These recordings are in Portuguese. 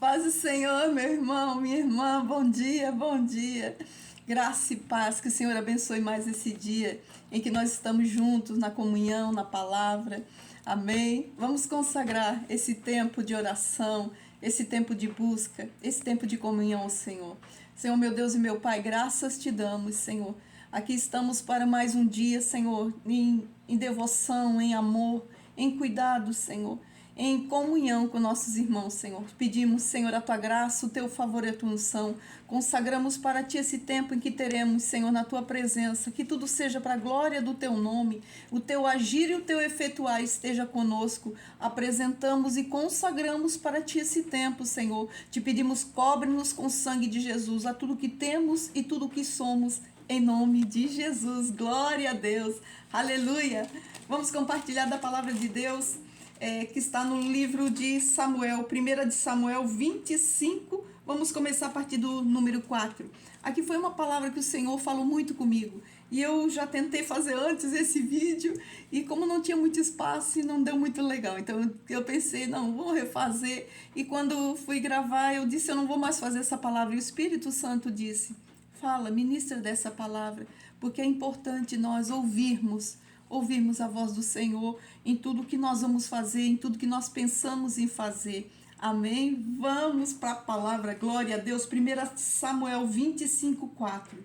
Paz do Senhor, meu irmão, minha irmã, bom dia, bom dia. Graça e paz, que o Senhor abençoe mais esse dia em que nós estamos juntos na comunhão, na palavra. Amém? Vamos consagrar esse tempo de oração, esse tempo de busca, esse tempo de comunhão ao Senhor. Senhor, meu Deus e meu Pai, graças te damos, Senhor. Aqui estamos para mais um dia, Senhor, em devoção, em amor, em cuidado, Senhor, em comunhão com nossos irmãos, Senhor. Pedimos, Senhor, a tua graça, o teu favor e a tua unção. Consagramos para ti esse tempo em que teremos, Senhor, na tua presença, que tudo seja para a glória do teu nome, o teu agir e o teu efetuar esteja conosco. Apresentamos e consagramos para ti esse tempo, Senhor. Te pedimos, cobre-nos com o sangue de Jesus, a tudo que temos e tudo que somos, em nome de Jesus. Glória a Deus. Aleluia. Vamos compartilhar da palavra de Deus, que está no livro de Samuel, 1 de Samuel 25, vamos começar a partir do número 4. Aqui foi uma palavra que o Senhor falou muito comigo, e eu já tentei fazer antes esse vídeo, e como não tinha muito espaço, não deu muito legal, então eu pensei, não, vou refazer, e quando fui gravar, eu disse, eu não vou mais fazer essa palavra, e o Espírito Santo disse, fala, ministra dessa palavra, porque é importante nós ouvirmos a voz do Senhor em tudo que nós vamos fazer, em tudo que nós pensamos em fazer. Amém? Vamos para a palavra, glória a Deus. 1 Samuel 25, 4.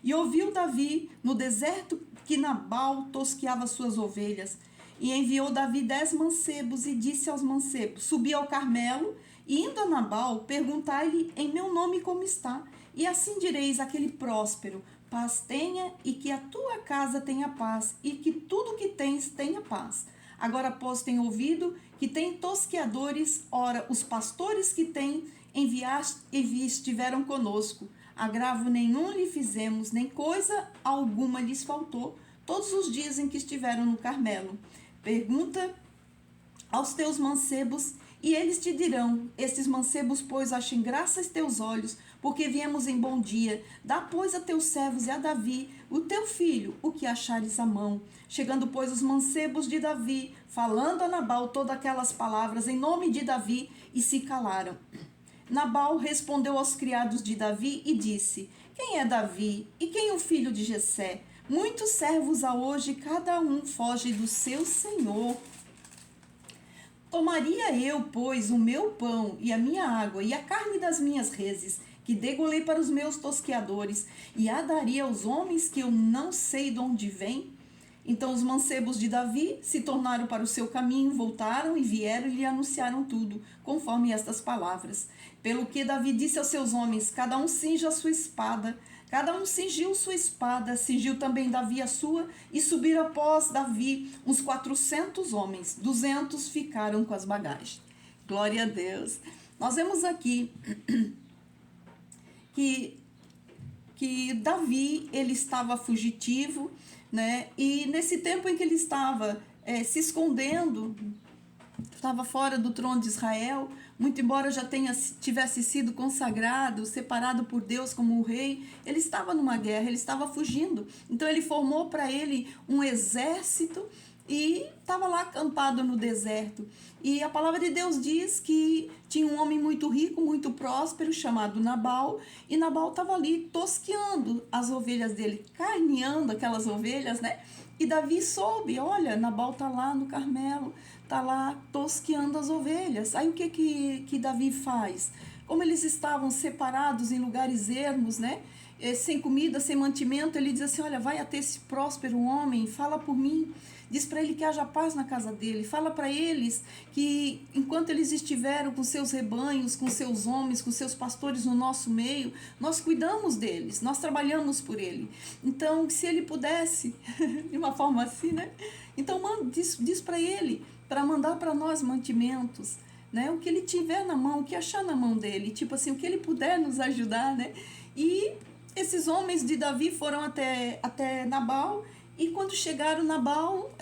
E ouviu Davi no deserto que Nabal tosqueava suas ovelhas. E enviou Davi 10 mancebos e disse aos mancebos, subi ao Carmelo e indo a Nabal, perguntai-lhe em meu nome como está. E assim direis àquele próspero, paz tenha e que a tua casa tenha paz e que tudo que tens tenha paz. Agora, pois, tenho ouvido que tem tosqueadores, ora, os pastores que tem estiveram conosco. Agravo nenhum lhe fizemos, nem coisa alguma lhes faltou, todos os dias em que estiveram no Carmelo. Pergunta aos teus mancebos, e eles te dirão, estes mancebos, pois, achem graça aos teus olhos, porque viemos em bom dia. Dá, pois, a teus servos e a Davi, o teu filho, o que achares à mão. Chegando, pois, os mancebos de Davi, falando a Nabal todas aquelas palavras em nome de Davi, e se calaram. Nabal respondeu aos criados de Davi e disse, quem é Davi e quem o filho de Jessé? Muitos servos há hoje, cada um foge do seu senhor. Tomaria eu, pois, o meu pão e a minha água e a carne das minhas reses, que degolei para os meus tosqueadores, e a daria aos homens que eu não sei de onde vêm? Então os mancebos de Davi se tornaram para o seu caminho, voltaram e vieram e lhe anunciaram tudo, conforme estas palavras. Pelo que Davi disse aos seus homens, cada um cinja a sua espada. Cada um cingiu sua espada, cingiu também Davi a sua, e subiram após Davi uns 400 homens, 200 ficaram com as bagagens. Glória a Deus. Nós vemos aqui que Davi, ele estava fugitivo, né? E nesse tempo em que ele estava se escondendo, estava fora do trono de Israel, muito embora já tivesse sido consagrado, separado por Deus como o rei, ele estava numa guerra, ele estava fugindo. Então ele formou para ele um exército e estava lá acampado no deserto. E a palavra de Deus diz que tinha um homem muito rico, muito próspero, chamado Nabal, e Nabal estava ali tosqueando as ovelhas dele, carneando aquelas ovelhas, né? E Davi soube, olha, Nabal está lá no Carmelo, está lá tosqueando as ovelhas. Aí o que Davi faz? Como eles estavam separados em lugares ermos, né? Sem comida, sem mantimento, ele diz assim, olha, vai até esse próspero homem, fala por mim, diz para ele que haja paz na casa dele, fala para eles que enquanto eles estiveram com seus rebanhos, com seus homens, com seus pastores no nosso meio, nós cuidamos deles, nós trabalhamos por ele. Então, se ele pudesse, de uma forma assim, né? Então, diz para ele, para mandar para nós mantimentos, né? O que ele tiver na mão, o que achar na mão dele, tipo assim, o que ele puder nos ajudar, né? E esses homens de Davi foram até Nabal, e quando chegaram, Nabal,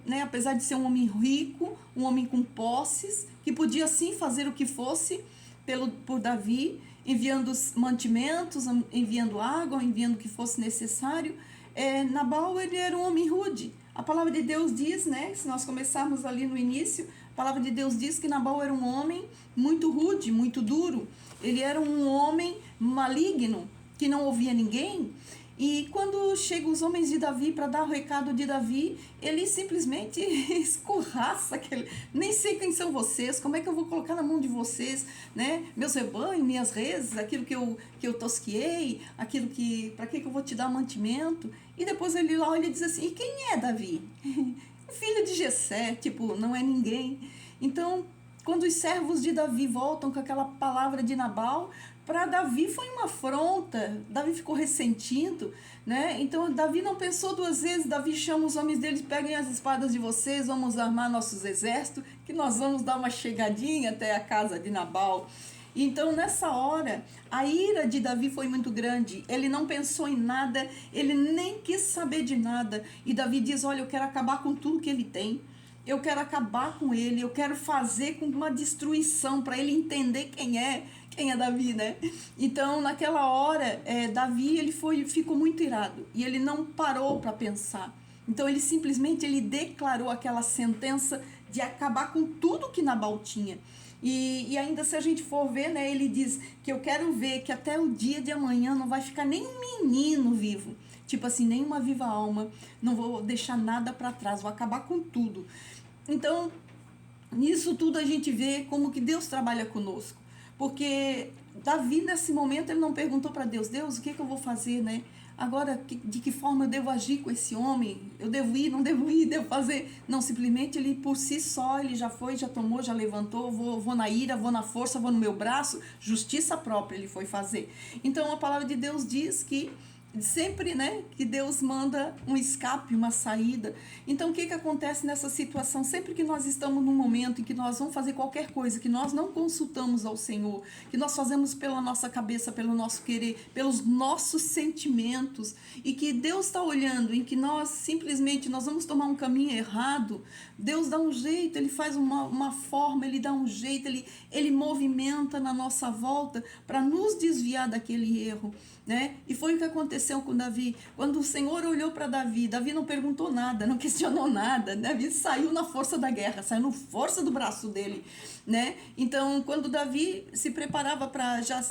né, apesar de ser um homem rico, um homem com posses, que podia sim fazer o que fosse por Davi, enviando mantimentos, enviando água, enviando o que fosse necessário, Nabal, ele era um homem rude. A palavra de Deus diz, né, se nós começarmos ali no início, A palavra de Deus diz que Nabal era um homem muito rude, muito duro. Ele era um homem maligno, que não ouvia ninguém. E quando chegam os homens de Davi para dar o recado de Davi, ele simplesmente escorraça aquele. Nem sei quem são vocês, como é que eu vou colocar na mão de vocês, né? Meus rebanhos, minhas reses, aquilo que eu tosquiei, aquilo que. Para que eu vou te dar mantimento? E depois ele lá olha e diz assim: e quem é Davi? Filho de Jessé, tipo, não é ninguém. Então, quando os servos de Davi voltam com aquela palavra de Nabal, para Davi foi uma afronta. Davi ficou ressentido, né? Então Davi não pensou duas vezes. Davi chama os homens deles: peguem as espadas de vocês, vamos armar nossos exércitos, que nós vamos dar uma chegadinha até a casa de Nabal. Então, nessa hora, a ira de Davi foi muito grande. Ele não pensou em nada, ele nem quis saber de nada. E Davi diz: olha, eu quero acabar com tudo que ele tem. Eu quero acabar com ele, eu quero fazer com uma destruição para ele entender quem é Davi, né? Então, naquela hora, Davi ficou muito irado e ele não parou para pensar. Então, ele simplesmente declarou aquela sentença de acabar com tudo que Nabal tinha. E ainda, se a gente for ver, né, ele diz que eu quero ver que até o dia de amanhã não vai ficar nem um menino vivo. Tipo assim, nenhuma viva alma. Não vou deixar nada para trás, vou acabar com tudo. Então, nisso tudo a gente vê como que Deus trabalha conosco. Porque Davi, nesse momento, ele não perguntou para Deus: Deus, o que eu vou fazer, né? Agora, de que forma eu devo agir com esse homem? Eu devo ir, não devo ir, devo fazer? Não, simplesmente ele por si só, ele já foi, já tomou, já levantou, vou na ira, vou na força, vou no meu braço, justiça própria ele foi fazer. Então, a palavra de Deus diz que sempre, né, que Deus manda um escape, uma saída. Então, o que acontece nessa situação? Sempre que nós estamos num momento em que nós vamos fazer qualquer coisa, que nós não consultamos ao Senhor, que nós fazemos pela nossa cabeça, pelo nosso querer, pelos nossos sentimentos, e que Deus está olhando, em que nós simplesmente nós vamos tomar um caminho errado, Deus dá um jeito, Ele faz uma forma, Ele dá um jeito, ele movimenta na nossa volta para nos desviar daquele erro, né? E foi o que aconteceu com Davi. Quando o Senhor olhou para Davi, Davi não perguntou nada, não questionou nada. Davi saiu na força da guerra, saiu na força do braço dele, né? Então, quando Davi se preparava para já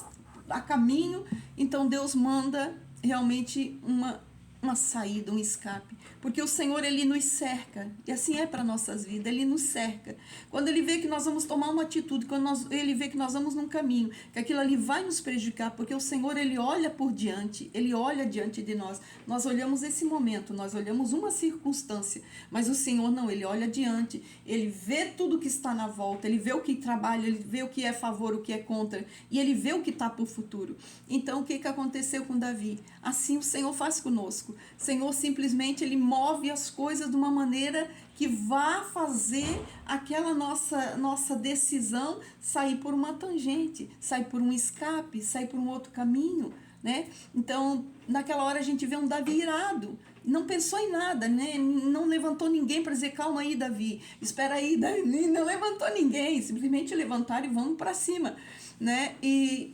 a caminho, então Deus manda realmente uma saída, um escape. Porque o Senhor, Ele nos cerca. E assim é para nossas vidas, Ele nos cerca. Quando Ele vê que nós vamos tomar uma atitude, quando Ele vê que nós vamos num caminho, que aquilo ali vai nos prejudicar, porque o Senhor, Ele olha por diante, Ele olha diante de nós. Nós olhamos esse momento, nós olhamos uma circunstância, mas o Senhor não, Ele olha diante, Ele vê tudo que está na volta, Ele vê o que trabalha, Ele vê o que é a favor, o que é contra, e Ele vê o que está para o futuro. Então, o que aconteceu com Davi? Assim o Senhor faz conosco. O Senhor simplesmente, Ele move as coisas de uma maneira que vá fazer aquela nossa decisão sair por uma tangente, sair por um escape, sair por um outro caminho, né? Então, naquela hora a gente vê um Davi irado, não pensou em nada, né? Não levantou ninguém para dizer: calma aí, Davi, espera aí, Davi. Não levantou ninguém, simplesmente levantaram e vamos para cima, né? E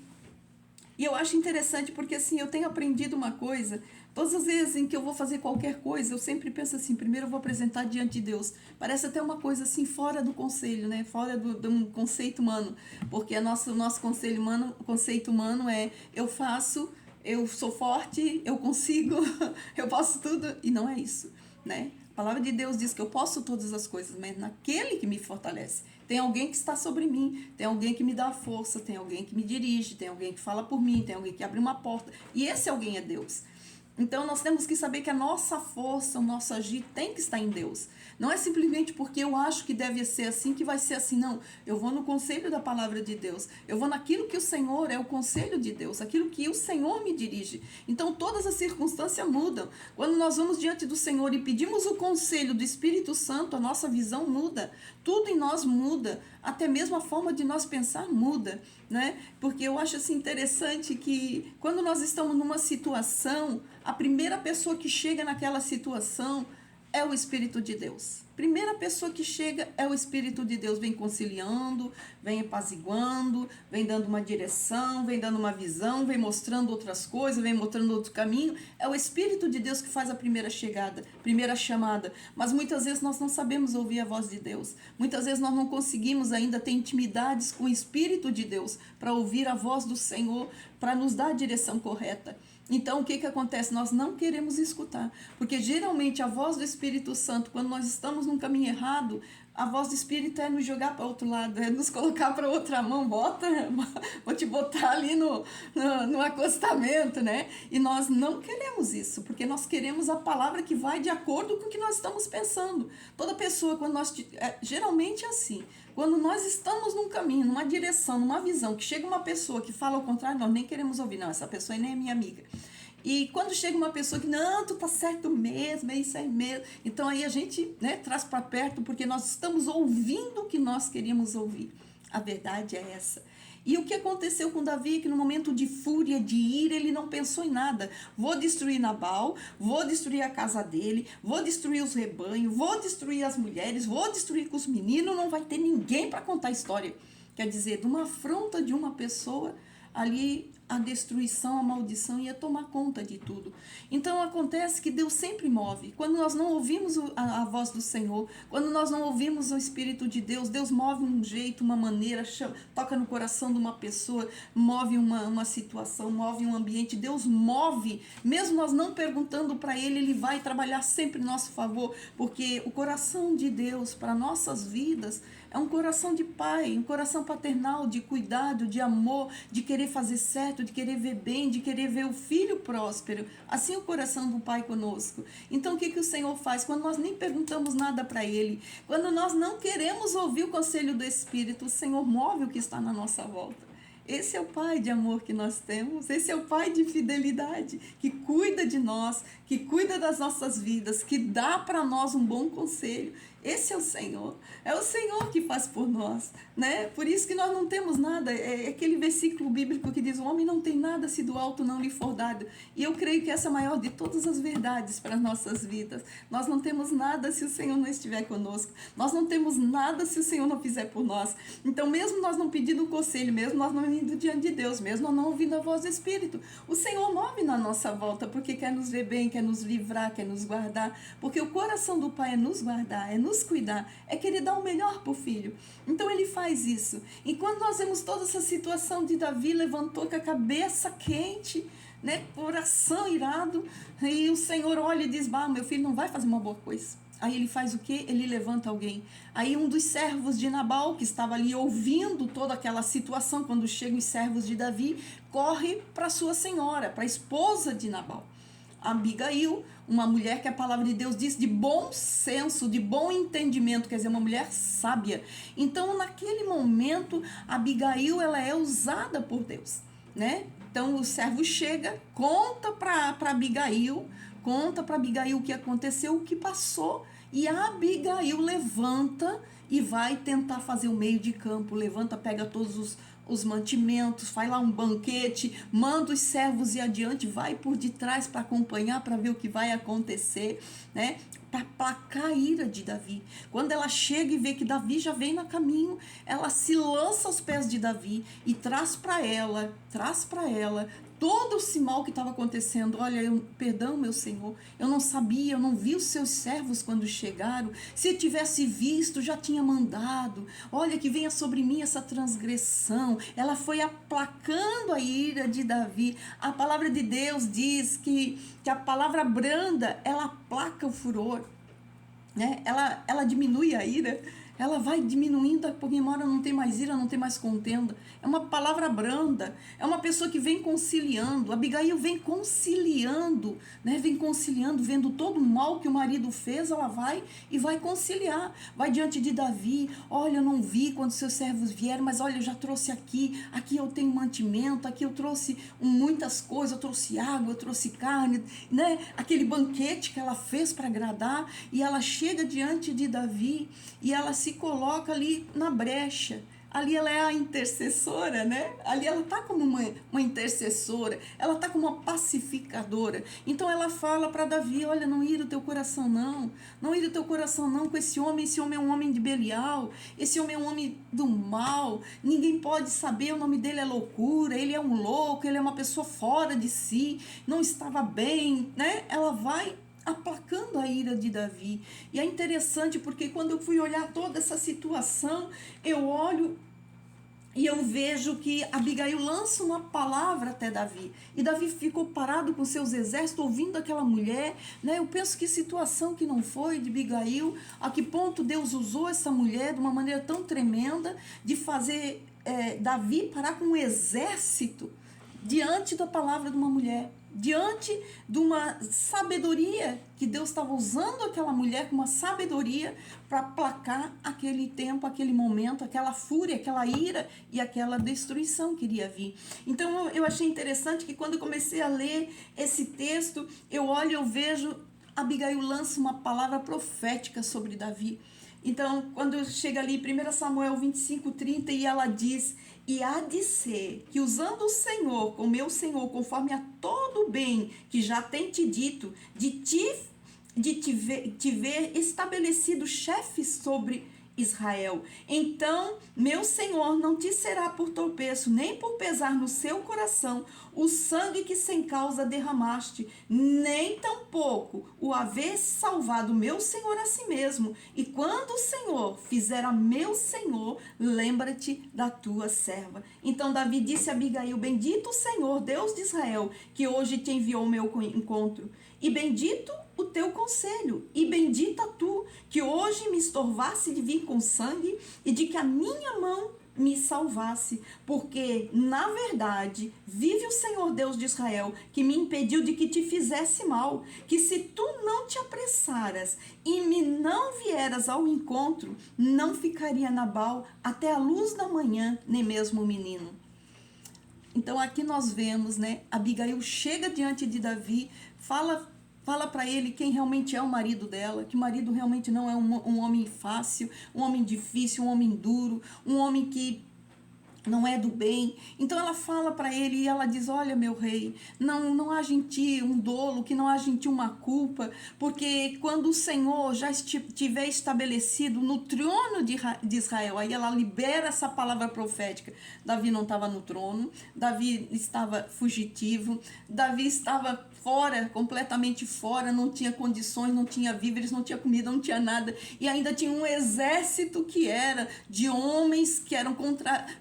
eu acho interessante porque, assim, eu tenho aprendido uma coisa. Todas as vezes em que eu vou fazer qualquer coisa, eu sempre penso assim: primeiro eu vou apresentar diante de Deus. Parece até uma coisa assim, fora do conselho, né? Fora de um conceito humano. Porque o nosso conceito humano é: eu faço, eu sou forte, eu consigo, eu posso tudo. E não é isso, né? A palavra de Deus diz que eu posso todas as coisas, mas naquele que me fortalece. Tem alguém que está sobre mim, tem alguém que me dá força, tem alguém que me dirige, tem alguém que fala por mim, tem alguém que abre uma porta. E esse alguém é Deus. Então, nós temos que saber que a nossa força, o nosso agir tem que estar em Deus. Não é simplesmente porque eu acho que deve ser assim que vai ser assim, não. Eu vou no conselho da palavra de Deus. Eu vou naquilo que o Senhor é o conselho de Deus, aquilo que o Senhor me dirige. Então, todas as circunstâncias mudam. Quando nós vamos diante do Senhor e pedimos o conselho do Espírito Santo, a nossa visão muda. Tudo em nós muda. Até mesmo a forma de nós pensar muda, né? Porque eu acho assim interessante que quando nós estamos numa situação, a primeira pessoa que chega naquela situação é o Espírito de Deus. Primeira pessoa que chega é o Espírito de Deus, vem conciliando, vem apaziguando, vem dando uma direção, vem dando uma visão, vem mostrando outras coisas, vem mostrando outro caminho. É o Espírito de Deus que faz a primeira chegada, primeira chamada. Mas muitas vezes nós não sabemos ouvir a voz de Deus. Muitas vezes nós não conseguimos ainda ter intimidades com o Espírito de Deus para ouvir a voz do Senhor, para nos dar a direção correta. Então, o que acontece? Nós não queremos escutar, porque geralmente a voz do Espírito Santo, quando nós estamos num caminho errado, a voz do Espírito é nos jogar para o outro lado, é nos colocar para outra mão, vou te botar ali no acostamento, né? E nós não queremos isso, porque nós queremos a palavra que vai de acordo com o que nós estamos pensando. Toda pessoa, quando geralmente é assim, quando nós estamos num caminho, numa direção, numa visão, que chega uma pessoa que fala ao contrário, nós nem queremos ouvir, não, essa pessoa nem é minha amiga. E quando chega uma pessoa que, não, tu tá certo mesmo, é isso aí mesmo. Então aí a gente, né, traz para perto, porque nós estamos ouvindo o que nós queríamos ouvir. A verdade é essa. E o que aconteceu com Davi, que no momento de fúria, de ira, ele não pensou em nada. Vou destruir Nabal, vou destruir a casa dele, vou destruir os rebanhos, vou destruir as mulheres, vou destruir com os meninos, não vai ter ninguém para contar a história. Quer dizer, de uma afronta de uma pessoa, ali a destruição, a maldição ia tomar conta de tudo. Então acontece que Deus sempre move. Quando nós não ouvimos a voz do Senhor, quando nós não ouvimos o Espírito de Deus, Deus move um jeito, uma maneira, toca no coração de uma pessoa, move uma situação, move um ambiente. Deus move, mesmo nós não perguntando para Ele, Ele vai trabalhar sempre em nosso favor, porque o coração de Deus para nossas vidas é um coração de pai, um coração paternal, de cuidado, de amor, de querer fazer certo, de querer ver bem, de querer ver o filho próspero. Assim é o coração do pai conosco. Então o que o Senhor faz? Quando nós nem perguntamos nada para Ele, quando nós não queremos ouvir o conselho do Espírito, o Senhor move o que está na nossa volta. Esse é o Pai de amor que nós temos, esse é o Pai de fidelidade, que cuida de nós, que cuida das nossas vidas, que dá para nós um bom conselho. Esse é o Senhor que faz por nós, né? Por isso que nós não temos nada, é aquele versículo bíblico que diz, o homem não tem nada se do alto não lhe for dado. E eu creio que essa é a maior de todas as verdades para as nossas vidas. Nós não temos nada se o Senhor não estiver conosco, nós não temos nada se o Senhor não fizer por nós. Então mesmo nós não pedindo um conselho, mesmo nós não indo diante de Deus, mesmo nós não ouvindo a voz do Espírito, o Senhor move na nossa volta, porque quer nos ver bem, quer nos livrar, quer nos guardar, porque o coração do Pai é nos guardar, é nos cuidar, é querer dar o melhor para o filho. Então ele faz isso. E quando nós vemos toda essa situação de Davi, levantou com a cabeça quente, né, coração irado, e o Senhor olha e diz, meu filho não vai fazer uma boa coisa. Aí ele faz o quê? Ele levanta alguém. Aí um dos servos de Nabal, que estava ali ouvindo toda aquela situação, quando chegam os servos de Davi, corre para sua senhora, para a esposa de Nabal. Abigail, uma mulher que a palavra de Deus diz de bom senso, de bom entendimento, quer dizer, uma mulher sábia. Então, naquele momento, Abigail, ela é usada por Deus, né? Então, o servo chega, conta para Abigail o que aconteceu, o que passou, e a Abigail levanta e vai tentar fazer o meio de campo, levanta, pega todos os mantimentos, faz lá um banquete, manda os servos ir adiante, vai por detrás para acompanhar, para ver o que vai acontecer, né? Para aplacar a ira de Davi. Quando ela chega e vê que Davi já vem no caminho, ela se lança aos pés de Davi e traz para ela todo esse mal que estava acontecendo. Olha, perdão, meu Senhor, eu não sabia, eu não vi os seus servos quando chegaram. Se eu tivesse visto, já tinha mandado. Olha, que venha sobre mim essa transgressão. Ela foi aplacando a ira de Davi. A palavra de Deus diz que a palavra branda, ela aplaca o furor, né? Ela diminui a ira. Ela vai diminuindo, porque uma hora não tem mais ira, não tem mais contenda. É uma palavra branda, é uma pessoa que vem conciliando. Abigail vem conciliando, né? Vem conciliando, vendo todo o mal que o marido fez, ela vai e vai conciliar. Vai diante de Davi, olha, eu não vi quando seus servos vieram, mas olha, eu já trouxe aqui eu tenho mantimento, aqui eu trouxe muitas coisas, eu trouxe água, eu trouxe carne, né? Aquele banquete que ela fez para agradar, e ela chega diante de Davi, e ela se coloca ali na brecha, Ali ela é a intercessora, né? Ali ela tá como uma intercessora, ela tá como uma pacificadora. Então ela fala para Davi, olha, não ira o teu coração não, não ira o teu coração não com esse homem é um homem de Belial, esse homem é um homem do mal, ninguém pode saber, o nome dele é loucura, ele é um louco, ele é uma pessoa fora de si, não estava bem, né? Ela vai aplacando a ira de Davi. E é interessante porque quando eu fui olhar toda essa situação, eu olho e eu vejo que Abigail lança uma palavra até Davi. E Davi ficou parado com seus exércitos, ouvindo aquela mulher. Né? Eu penso que situação que não foi de Abigail, a que ponto Deus usou essa mulher de uma maneira tão tremenda, de fazer Davi parar com um exército diante da palavra de uma mulher, diante de uma sabedoria que Deus estava usando aquela mulher com uma sabedoria para aplacar aquele tempo, aquele momento, aquela fúria, aquela ira e aquela destruição que iria vir. Então eu achei interessante que quando eu comecei a ler esse texto, eu olho e eu vejo Abigail lança uma palavra profética sobre Davi. Então, quando chega ali, 1 Samuel 25:30, e ela diz, e há de ser que usando o Senhor, com meu Senhor, conforme a todo o bem que já tem te dito, de te ver estabelecido chefe sobre Israel. Então, meu Senhor não te será por tropeço, nem por pesar no seu coração o sangue que sem causa derramaste, nem tampouco o haver salvado meu Senhor a si mesmo. E quando o Senhor fizer a meu Senhor, lembra-te da tua serva. Então Davi disse a Abigail, bendito o Senhor, Deus de Israel, que hoje te enviou ao meu encontro. E bendito o teu conselho, e bendita tu, que hoje me estorvasse de vir com sangue, e de que a minha mão me salvasse, porque, na verdade, vive o Senhor Deus de Israel, que me impediu de que te fizesse mal, que se tu não te apressaras e me não vieras ao encontro, não ficaria Nabal até a luz da manhã, nem mesmo o menino. Então aqui nós vemos, né, Abigail chega diante de Davi, fala para ele quem realmente é o marido dela, que o marido realmente não é um homem fácil, um homem difícil, um homem duro, um homem que não é do bem. Então ela fala para ele e ela diz, olha meu rei, não haja em ti um dolo, que não haja em ti uma culpa, porque quando o Senhor já estiver estabelecido no trono de Israel, aí ela libera essa palavra profética. Davi não estava no trono, Davi estava fugitivo, Davi estava fora, completamente fora, não tinha condições, não tinha víveres, não tinha comida, não tinha nada, e ainda tinha um exército que era de homens que eram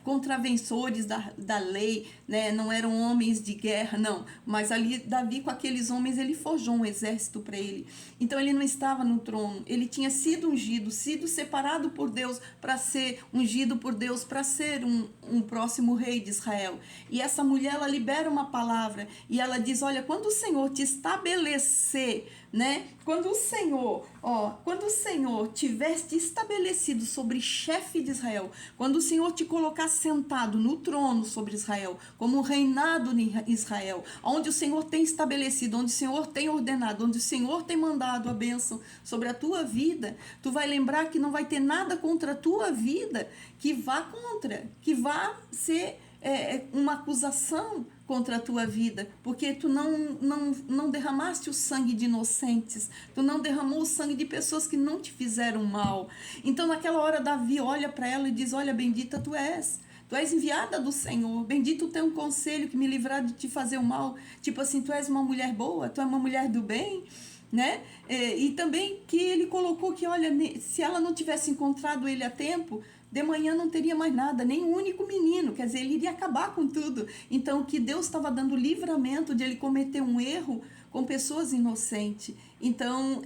contravensores da lei, né? Não eram homens de guerra, não, mas ali Davi com aqueles homens, ele forjou um exército para ele. Então ele não estava no trono, ele tinha sido ungido, sido separado por Deus para ser ungido por Deus, para ser um próximo rei de Israel. E essa mulher, ela libera uma palavra e ela diz, olha, quando o Senhor te estabelecer, né? Quando o Senhor tiver te estabelecido sobre chefe de Israel, quando o Senhor te colocar sentado no trono sobre Israel, como um reinado em Israel, onde o Senhor tem estabelecido, onde o Senhor tem ordenado, onde o Senhor tem mandado a bênção sobre a tua vida, tu vai lembrar que não vai ter nada contra a tua vida que vá contra, que vá ser uma acusação contra a tua vida, porque tu não derramaste o sangue de inocentes, tu não derramou o sangue de pessoas que não te fizeram mal. Então naquela hora Davi olha para ela e diz, olha, bendita tu és enviada do Senhor, bendito o teu conselho que me livrar de te fazer o mal, tipo assim, tu és uma mulher boa, tu és uma mulher do bem, né? E também que ele colocou que, olha, se ela não tivesse encontrado ele a tempo, de manhã não teria mais nada, nem um único menino, quer dizer, ele iria acabar com tudo. Então, que Deus estava dando livramento de ele cometer um erro com pessoas inocentes. Então,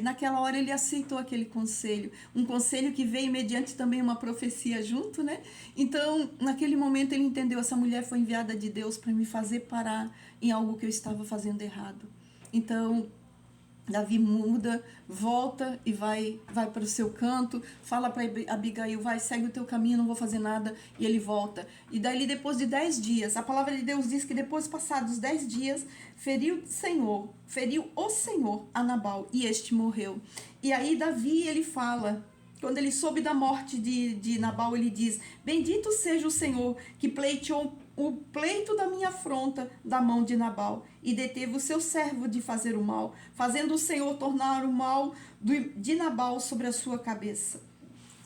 naquela hora ele aceitou aquele conselho, um conselho que veio mediante também uma profecia junto, né? Então, naquele momento ele entendeu, essa mulher foi enviada de Deus para me fazer parar em algo que eu estava fazendo errado. Então, Davi muda, volta e vai para o seu canto, fala para Abigail, vai, segue o teu caminho, não vou fazer nada, e ele volta. E daí depois de 10 dias, a palavra de Deus diz que depois passados 10 dias, feriu o Senhor a Nabal, e este morreu. E aí Davi, ele fala, quando ele soube da morte de Nabal, ele diz: bendito seja o Senhor que pleiteou o pleito da minha afronta da mão de Nabal e deteve o seu servo de fazer o mal, fazendo o Senhor tornar o mal de Nabal sobre a sua cabeça.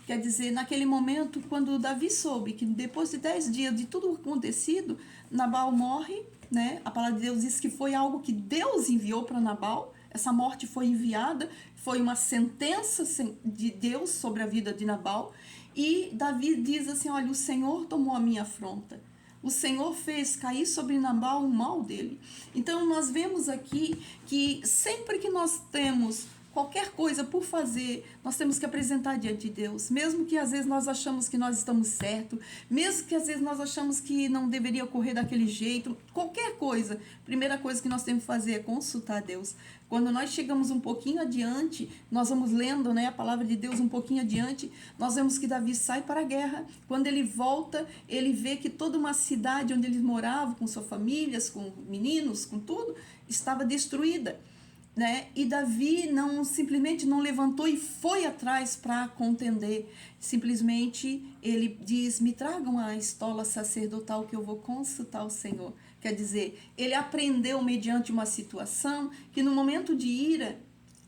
Quer dizer, naquele momento, quando Davi soube que depois de 10 dias de tudo acontecido, Nabal morre, né? A palavra de Deus diz que foi algo que Deus enviou para Nabal. Essa morte foi enviada, foi uma sentença de Deus sobre a vida de Nabal. E Davi diz assim: olha, o Senhor tomou a minha afronta. O Senhor fez cair sobre Nabal o mal dele. Então nós vemos aqui que sempre que nós temos qualquer coisa por fazer, nós temos que apresentar diante de Deus, mesmo que às vezes nós achamos que nós estamos certo, mesmo que às vezes nós achamos que não deveria ocorrer daquele jeito, qualquer coisa, primeira coisa que nós temos que fazer é consultar Deus. Quando nós chegamos um pouquinho adiante, nós vamos lendo, né, a palavra de Deus um pouquinho adiante, nós vemos que Davi sai para a guerra. Quando ele volta, ele vê que toda uma cidade onde eles moravam, com suas famílias, com meninos, com tudo, estava destruída. Né? E Davi simplesmente não levantou e foi atrás para contender. Simplesmente ele diz: me tragam a estola sacerdotal que eu vou consultar o Senhor. Quer dizer, ele aprendeu mediante uma situação que no momento de ira,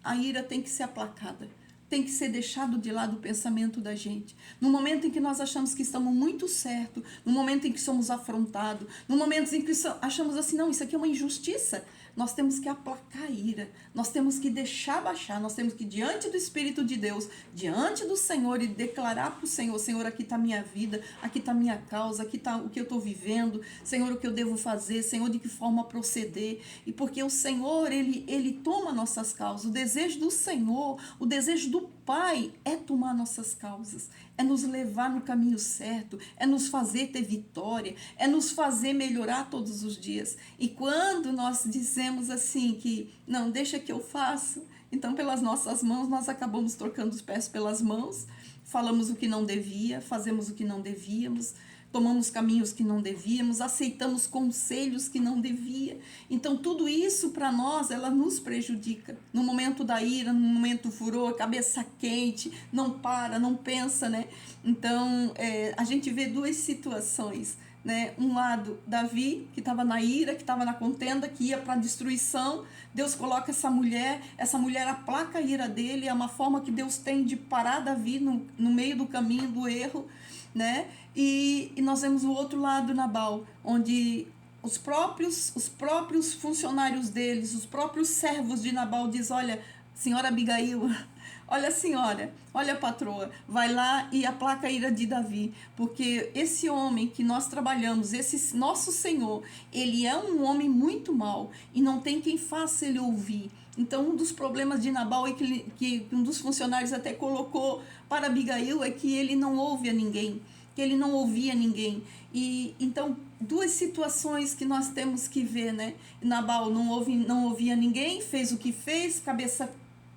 a ira tem que ser aplacada. Tem que ser deixado de lado o pensamento da gente. No momento em que nós achamos que estamos muito certo, no momento em que somos afrontados, no momento em que achamos assim: não, isso aqui é uma injustiça, nós temos que aplacar a ira, nós temos que deixar baixar, nós temos que ir diante do Espírito de Deus, diante do Senhor, e declarar para o Senhor: Senhor, aqui está a minha vida, aqui está a minha causa, aqui está o que eu estou vivendo, Senhor, o que eu devo fazer, Senhor, de que forma proceder. E porque o Senhor, Ele toma nossas causas. O desejo do Senhor, o desejo do Pai é tomar nossas causas, é nos levar no caminho certo, é nos fazer ter vitória, é nos fazer melhorar todos os dias. E quando nós dizemos assim que não, deixa que eu faço, então pelas nossas mãos nós acabamos trocando os pés pelas mãos, falamos o que não devia, fazemos o que não devíamos, tomamos caminhos que não devíamos, aceitamos conselhos que não devia. Então tudo isso para nós, ela nos prejudica. No momento da ira, no momento do furor, cabeça quente, não para, não pensa, né? Então a gente vê duas situações, né? Um lado, Davi, que estava na ira, que estava na contenda, que ia para a destruição. Deus coloca essa mulher aplaca a ira dele. É uma forma que Deus tem de parar Davi no meio do caminho do erro, né? E nós vemos o outro lado, Nabal, onde os próprios funcionários deles, os próprios servos de Nabal diz: olha, senhora Abigail, olha senhora, olha patroa, vai lá e aplaca a ira de Davi, porque esse homem que nós trabalhamos, esse nosso Senhor, ele é um homem muito mau e não tem quem faça ele ouvir. Então um dos problemas de Nabal é que um dos funcionários até colocou para Abigail é que ele não ouve a ninguém, que ele não ouvia ninguém. E então duas situações que nós temos que ver, né? Nabal não ouvia ninguém, fez o que fez, cabeça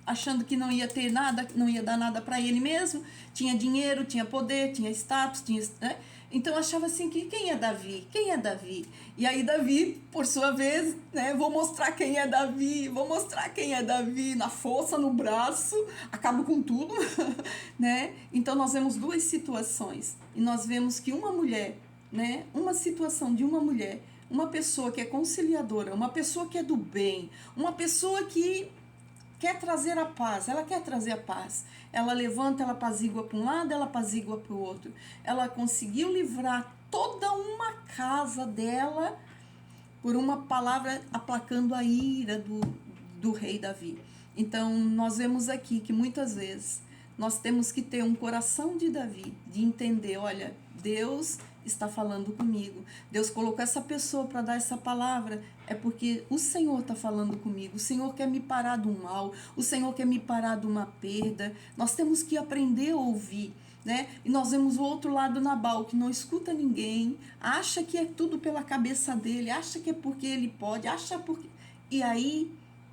achando que não ia ter nada, não ia dar nada para ele mesmo, tinha dinheiro, tinha poder, tinha status, né? Então achava assim que quem é Davi? Quem é Davi? E aí Davi, por sua vez, né, vou mostrar quem é Davi, na força, no braço, acabo com tudo, né? Então nós vemos duas situações e nós vemos que uma mulher, né, uma situação de uma mulher, uma pessoa que é conciliadora, uma pessoa que é do bem, uma pessoa que quer trazer a paz, ela quer trazer a paz. Ela levanta, ela apazigua para um lado, ela apazigua para o outro. Ela conseguiu livrar toda uma casa dela por uma palavra aplacando a ira do rei Davi. Então, nós vemos aqui que muitas vezes nós temos que ter um coração de Davi, de entender, olha, Deus está falando comigo. Deus colocou essa pessoa para dar essa palavra, é porque o Senhor está falando comigo. O Senhor quer me parar do mal, o Senhor quer me parar de uma perda. Nós temos que aprender a ouvir, né? E nós vemos o outro lado, Nabal, que não escuta ninguém, acha que é tudo pela cabeça dele, acha que é porque ele pode, acha porque... E aí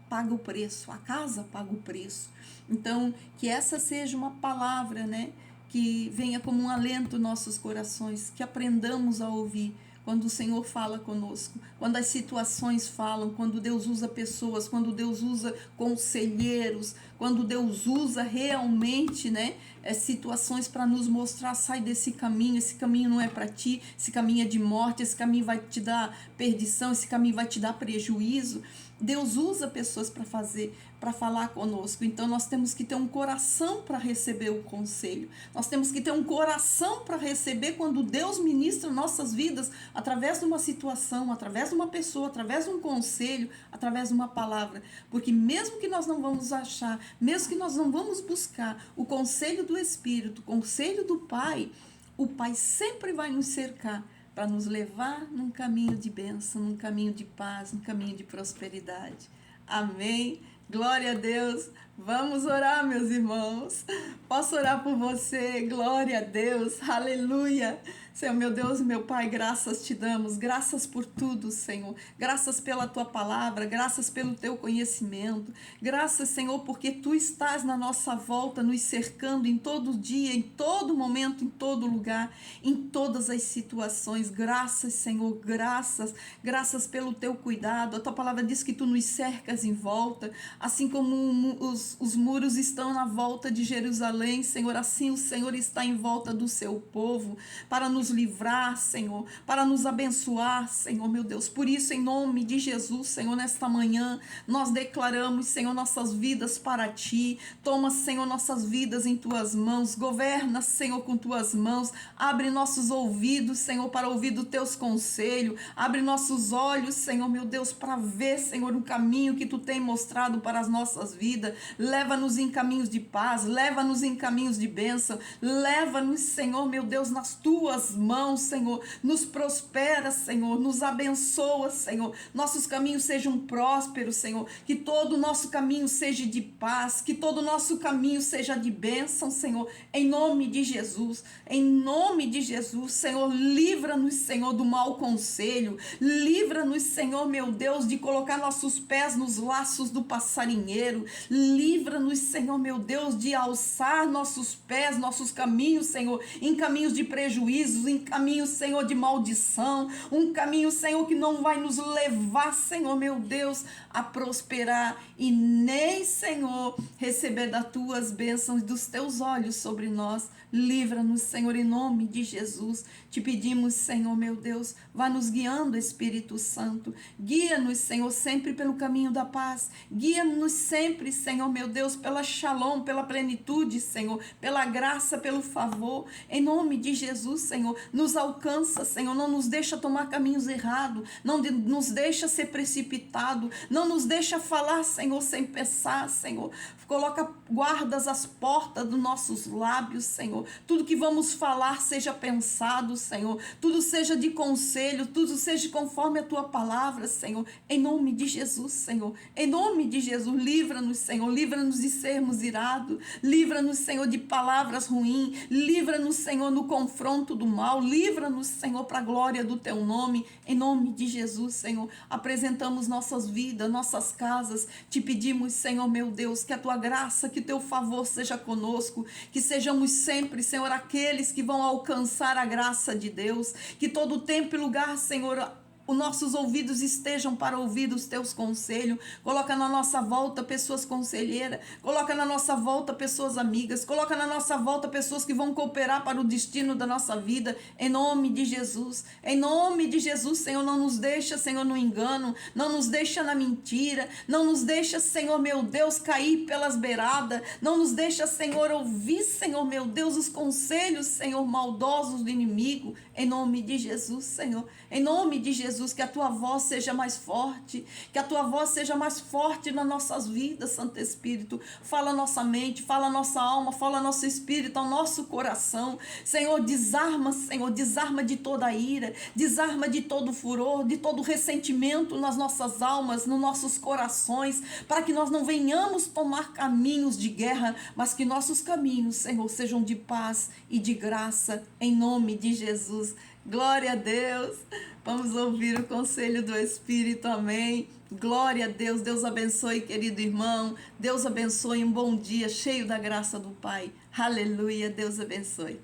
paga o preço, a casa paga o preço. Então, que essa seja uma palavra, né, que venha como um alento nos nossos corações, que aprendamos a ouvir quando o Senhor fala conosco, quando as situações falam, quando Deus usa pessoas, quando Deus usa conselheiros, quando Deus usa realmente, né, situações para nos mostrar: sai desse caminho, esse caminho não é para ti, esse caminho é de morte, esse caminho vai te dar perdição, esse caminho vai te dar prejuízo. Deus usa pessoas para falar conosco. Então nós temos que ter um coração para receber o conselho. Nós temos que ter um coração para receber quando Deus ministra nossas vidas através de uma situação, através de uma pessoa, através de um conselho, através de uma palavra. Porque mesmo que nós não vamos achar, mesmo que nós não vamos buscar o conselho do Espírito, o conselho do Pai, o Pai sempre vai nos cercar para nos levar num caminho de bênção, num caminho de paz, num caminho de prosperidade. Amém? Glória a Deus. Vamos orar, meus irmãos. Posso orar por você? Glória a Deus. Aleluia. Senhor, meu Deus e meu Pai, graças te damos. Graças por tudo, Senhor. Graças pela tua palavra. Graças pelo teu conhecimento. Graças, Senhor, porque tu estás na nossa volta, nos cercando em todo dia, em todo momento, em todo lugar, em todas as situações. Graças, Senhor. Graças. Graças pelo teu cuidado. A tua palavra diz que tu nos cercas em volta, assim como os muros estão na volta de Jerusalém, Senhor, assim o Senhor está em volta do seu povo, para nos livrar, Senhor, para nos abençoar, Senhor, meu Deus. Por isso, em nome de Jesus, Senhor, nesta manhã, nós declaramos, Senhor, nossas vidas para ti. Toma, Senhor, nossas vidas em tuas mãos. Governa, Senhor, com tuas mãos. Abre nossos ouvidos, Senhor, para ouvir dos teus conselhos. Abre nossos olhos, Senhor, meu Deus, para ver, Senhor, o caminho que tu tem mostrado para as nossas vidas. Leva-nos em caminhos de paz, leva-nos em caminhos de bênção, leva-nos, Senhor, meu Deus, nas tuas mãos, Senhor. Nos prospera, Senhor, nos abençoa, Senhor. Nossos caminhos sejam prósperos, Senhor. Que todo o nosso caminho seja de paz, que todo o nosso caminho seja de bênção, Senhor. Em nome de Jesus, em nome de Jesus, Senhor, livra-nos, Senhor, do mau conselho. Livra-nos, Senhor, meu Deus, de colocar nossos pés nos laços do passarinheiro. Livra-nos, Senhor, meu Deus, de alçar nossos pés, nossos caminhos, Senhor, em caminhos de prejuízos, em caminhos, Senhor, de maldição, um caminho, Senhor, que não vai nos levar, Senhor, meu Deus, a prosperar e nem, Senhor, receber das tuas bênçãos, dos teus olhos sobre nós. Livra-nos, Senhor, em nome de Jesus. Te pedimos, Senhor, meu Deus, vá nos guiando, Espírito Santo. Guia-nos, Senhor, sempre pelo caminho da paz. Guia-nos sempre, Senhor, meu Deus, pela shalom, pela plenitude, Senhor, pela graça, pelo favor. Em nome de Jesus, Senhor, nos alcança, Senhor, não nos deixa tomar caminhos errados, não nos deixa ser precipitado, não nos deixa falar, Senhor, sem pensar, Senhor. Coloca guardas às portas dos nossos lábios, Senhor. Tudo que vamos falar seja pensado, Senhor. Tudo seja de conselho, tudo seja conforme a tua palavra, Senhor. Em nome de Jesus, Senhor. Em nome de Jesus, livra-nos, Senhor. Livra-nos de sermos irados. Livra-nos, Senhor, de palavras ruins. Livra-nos, Senhor, no confronto do mal. Livra-nos, Senhor, para a glória do teu nome. Em nome de Jesus, Senhor. Apresentamos nossas vidas, nossas casas. Te pedimos, Senhor, meu Deus, que a tua graça, que teu favor seja conosco, que sejamos sempre, Senhor, aqueles que vão alcançar a graça de Deus, que todo tempo e lugar, Senhor, os nossos ouvidos estejam para ouvir os teus conselhos. Coloca na nossa volta pessoas conselheiras, coloca na nossa volta pessoas amigas, coloca na nossa volta pessoas que vão cooperar para o destino da nossa vida, em nome de Jesus. Em nome de Jesus, Senhor, não nos deixa, Senhor, no engano, não nos deixa na mentira, não nos deixa, Senhor, meu Deus, cair pelas beiradas, não nos deixa, Senhor, ouvir, Senhor, meu Deus, os conselhos, Senhor, maldosos do inimigo, em nome de Jesus, Senhor, em nome de Jesus. Que a tua voz seja mais forte, que a tua voz seja mais forte nas nossas vidas, Santo Espírito. Fala a nossa mente, fala a nossa alma, fala nosso espírito, ao nosso coração. Senhor, desarma de toda a ira, desarma de todo furor, de todo ressentimento nas nossas almas, nos nossos corações, para que nós não venhamos tomar caminhos de guerra, mas que nossos caminhos, Senhor, sejam de paz e de graça, em nome de Jesus. Glória a Deus. Vamos ouvir o conselho do Espírito, amém. Glória a Deus. Deus abençoe, querido irmão. Deus abençoe, um bom dia cheio da graça do Pai. Aleluia. Deus abençoe.